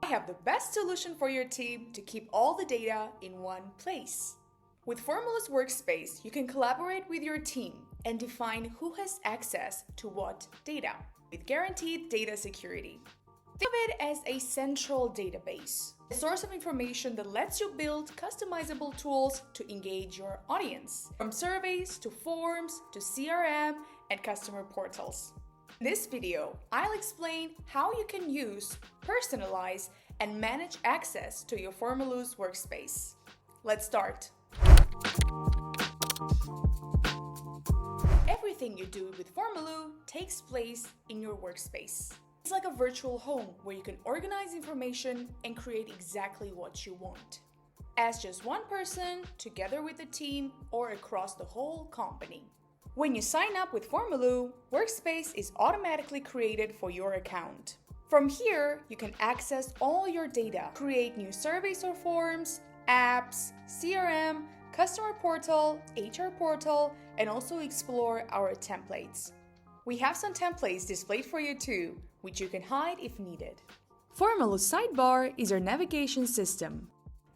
I have the best solution for your team to keep all the data in one place. With Formaloo's Workspace, you can collaborate with your team and define who has access to what data with guaranteed data security. Think of it as a central database, a source of information that lets you build customizable tools to engage your audience, from surveys to forms to CRM and customer portals. In this video, I'll explain how you can use, personalize, and manage access to your Formaloo's Workspace. Let's start. Everything you do with Formaloo takes place in your workspace. It's like a virtual home where you can organize information and create exactly what you want, as just one person, together with a team, or across the whole company. When you sign up with Formaloo, Workspace is automatically created for your account. From here, you can access all your data, create new surveys or forms, apps, CRM, customer portal, HR portal, and also explore our templates. We have some templates displayed for you too, which you can hide if needed. Formaloo's sidebar is our navigation system.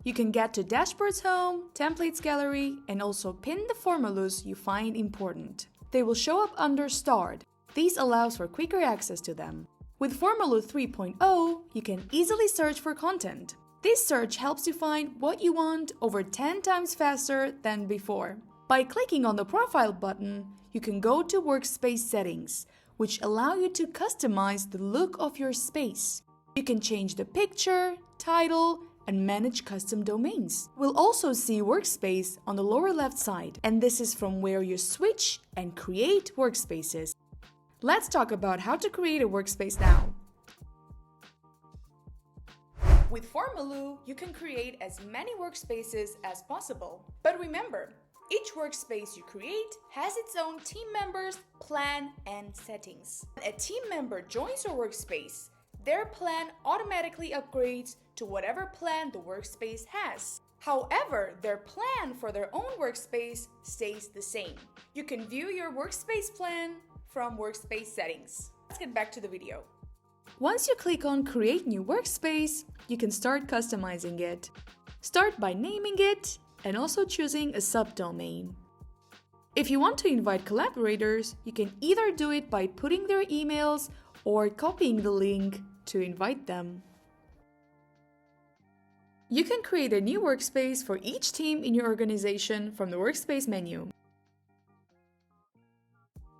You can get to Dashboard's Home, Templates Gallery, and also pin the Formaloos you find important. They will show up under Start. This allows for quicker access to them. With Formaloo 3.0, you can easily search for content. This search helps you find what you want over 10 times faster than before. By clicking on the Profile button, you can go to Workspace settings, which allow you to customize the look of your space. You can change the picture, title, and manage custom domains. We'll also see Workspace on the lower left side, and this is from where you switch and create workspaces. Let's talk about how to create a workspace now. With Formaloo, you can create as many workspaces as possible. But remember, each workspace you create has its own team members, plan, and settings. When a team member joins your workspace, their plan automatically upgrades to whatever plan the workspace has. However, their plan for their own workspace stays the same. You can view your workspace plan from Workspace settings. Let's get back to the video. Once you click on Create New Workspace, you can start customizing it. Start by naming it and also choosing a subdomain. If you want to invite collaborators, you can either do it by putting their emails or copying the link to invite them. You can create a new workspace for each team in your organization from the Workspace menu.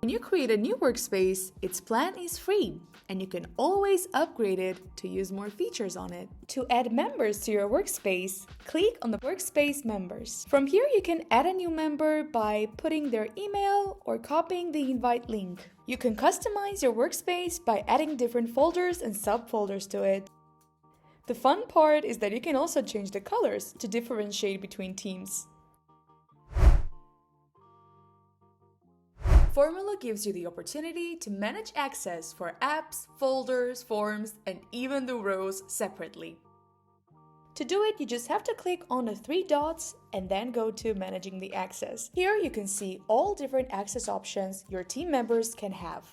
When you create a new workspace, its plan is free, and you can always upgrade it to use more features on it. To add members to your workspace, click on the Workspace Members. From here, you can add a new member by putting their email or copying the invite link. You can customize your workspace by adding different folders and subfolders to it. The fun part is that you can also change the colors to differentiate between teams. Formaloo gives you the opportunity to manage access for apps, folders, forms, and even the rows separately. To do it, you just have to click on the three dots and then go to Managing the Access. Here you can see all different access options your team members can have.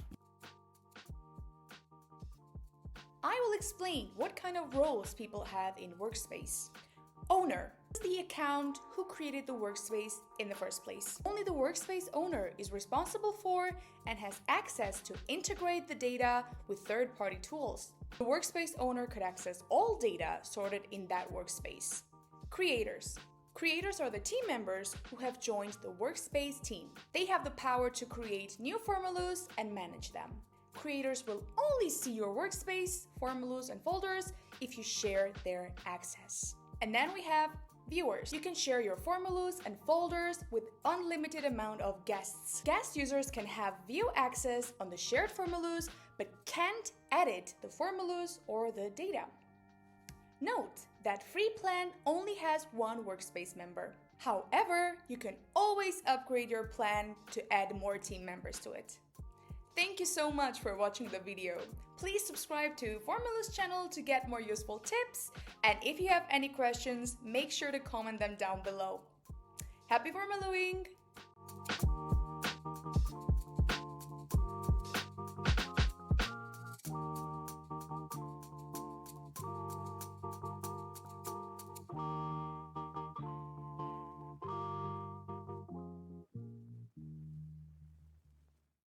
I will explain what kind of roles people have in Workspace. Owner is the account who created the workspace in the first place. Only the workspace owner is responsible for and has access to integrate the data with third-party tools. The workspace owner could access all data sorted in that workspace. Creators. Creators are the team members who have joined the workspace team. They have the power to create new Formaloos and manage them. Creators will only see your workspace, Formaloos, and folders if you share their access. And then we have viewers. You can share your Formaloos and folders with unlimited amount of guests. Guest users can have view access on the shared Formaloos but can't edit the Formaloos or the data. Note that free plan only has one workspace member. However, you can always upgrade your plan to add more team members to it. Thank you so much for watching the video. Please subscribe to Formaloo's channel to get more useful tips, and if you have any questions, make sure to comment them down below. Happy Formalooing!